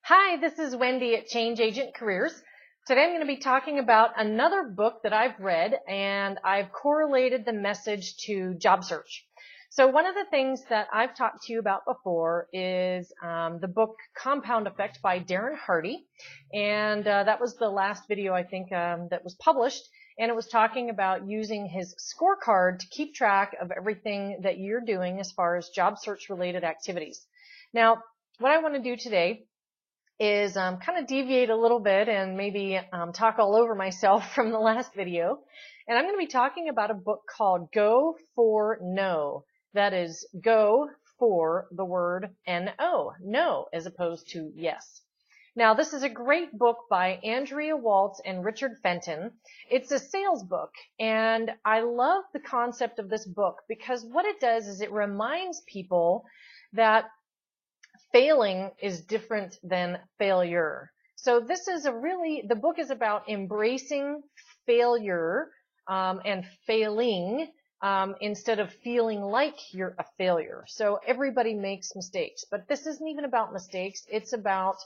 Hi, this is Wendy at Change Agent Careers. Today I'm going to be talking about another book that I've read, and I've correlated the message to job search. So one of the things that I've talked to you about before is the book Compound Effect by Darren Hardy, and that was the last video I think that was published, and it was talking about using his scorecard to keep track of everything that you're doing as far as job search related activities. Now, what I want to do today is kind of deviate a little bit and maybe talk all over myself from the last video. And I'm going to be talking about a book called Go for No. That is go for the word N-O, no, as opposed to yes. Now, this is a great book by Andrea Waltz and Richard Fenton. It's a sales book, and I love the concept of this book because what it does is it reminds people that failing is different than failure. So this is the book is about embracing failure and failing instead of feeling like you're a failure. So everybody makes mistakes, but this isn't even about mistakes. It's about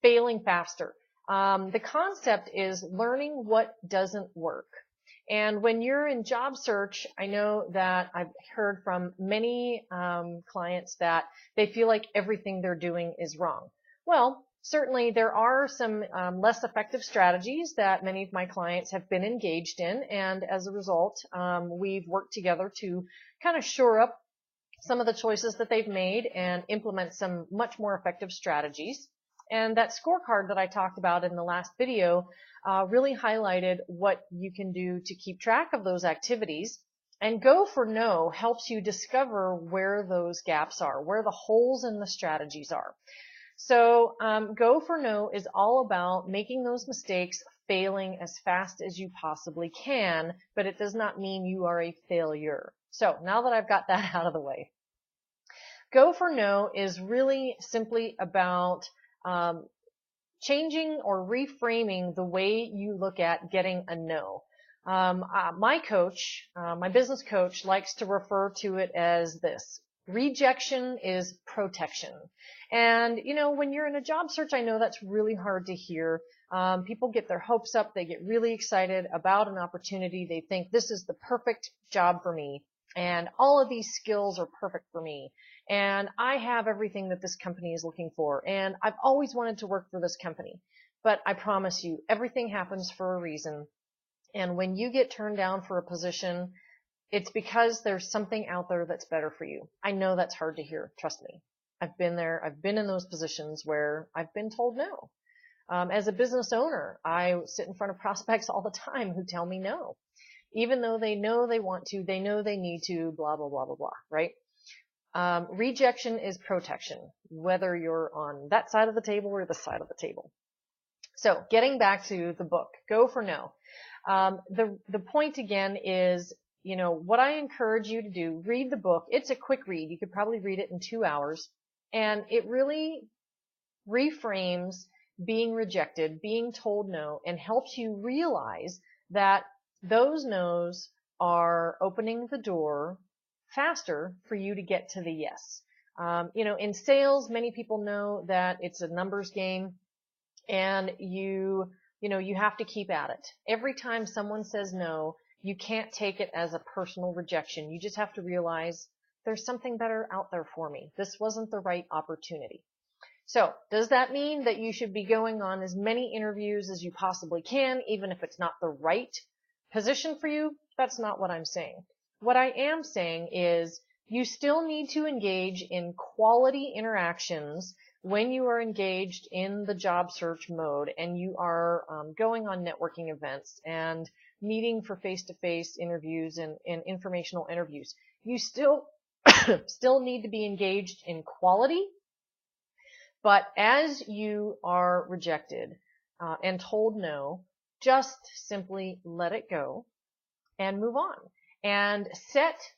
failing faster. The concept is learning what doesn't work. And when you're in job search, I know that I've heard from many clients that they feel like everything they're doing is wrong. Well, certainly there are some less effective strategies that many of my clients have been engaged in, and as a result, we've worked together to kind of shore up some of the choices that they've made and implement some much more effective strategies. And that scorecard that I talked about in the last video really highlighted what you can do to keep track of those activities. And Go for No helps you discover where those gaps are, where the holes in the strategies are. So Go for No is all about making those mistakes, failing as fast as you possibly can, but it does not mean you are a failure. So now that I've got that out of the way, Go for No is really simply about changing or reframing the way you look at getting a no. My coach, my business coach, likes to refer to it as this: rejection is protection. And, you know, when you're in a job search, I know that's really hard to hear. People get their hopes up. They get really excited about an opportunity. They think this is the perfect job for me, and all of these skills are perfect for me. And I have everything that this company is looking for, and I've always wanted to work for this company. But I promise you, everything happens for a reason. And when you get turned down for a position, it's because there's something out there that's better for you. I know that's hard to hear. Trust me. I've been there. I've been in those positions where I've been told no. As a business owner, I sit in front of prospects all the time who tell me no, even though they know they want to, they know they need to, blah, blah, blah, blah, blah, right? Rejection is protection, whether you're on that side of the table or this side of the table. So getting back to the book, Go for No. The point again is, you know, what I encourage you to do, read the book. It's a quick read. You could probably read it in 2 hours, and it really reframes being rejected, being told no, and helps you realize that those no's are opening the door faster for you to get to the yes. You know, in sales, many people know that it's a numbers game, and you have to keep at it. Every time someone says no, you can't take it as a personal rejection. You just have to realize there's something better out there for me. This wasn't the right opportunity. So does that mean that you should be going on as many interviews as you possibly can, even if it's not the right position for you? That's not what I'm saying. What I am saying is you still need to engage in quality interactions when you are engaged in the job search mode and you are going on networking events and meeting for face-to-face interviews and informational interviews. You still need to be engaged in quality, but as you are rejected and told no, just simply let it go and move on. And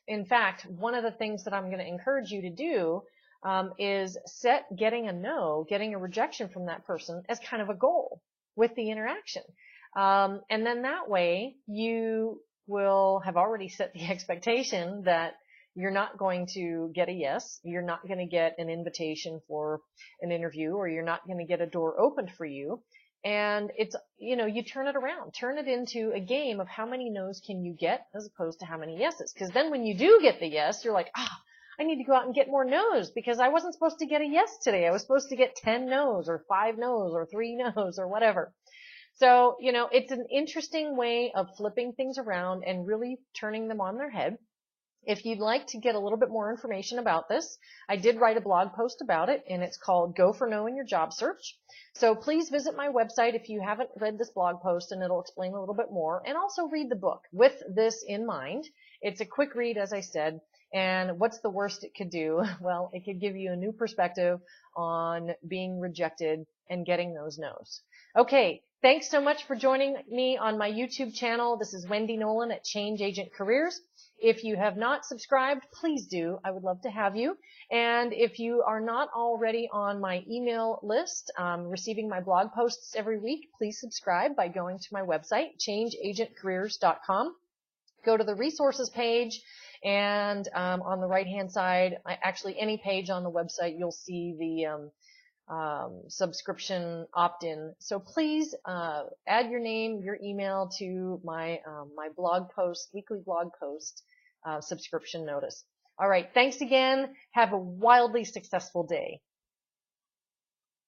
in fact, one of the things that I'm going to encourage you to do is set getting a no, getting a rejection from that person as kind of a goal with the interaction. And then that way you will have already set the expectation that you're not going to get a yes. You're not going to get an invitation for an interview, or you're not going to get a door opened for you. And it's, you turn it around, turn it into a game of how many no's can you get as opposed to how many yeses. Because then when you do get the yes, you're like, I need to go out and get more no's because I wasn't supposed to get a yes today. I was supposed to get 10 no's or 5 no's or 3 no's or whatever. So, it's an interesting way of flipping things around and really turning them on their head. If you'd like to get a little bit more information about this, I did write a blog post about it, and it's called Go for No in Your Job Search. So please visit my website if you haven't read this blog post, and it'll explain a little bit more. And also read the book with this in mind. It's a quick read, as I said. And what's the worst it could do? Well, it could give you a new perspective on being rejected and getting those no's. Okay, thanks so much for joining me on my YouTube channel. This is Wendy Nolan at Change Agent Careers. If you have not subscribed, please do. I would love to have you. And if you are not already on my email list, receiving my blog posts every week, please subscribe by going to my website, changeagentcareers.com. Go to the resources page, and on the right-hand side, actually any page on the website, you'll see the subscription opt-in. So please add your name, your email to my my blog post, weekly blog post subscription notice. All right, thanks again. Have a wildly successful day.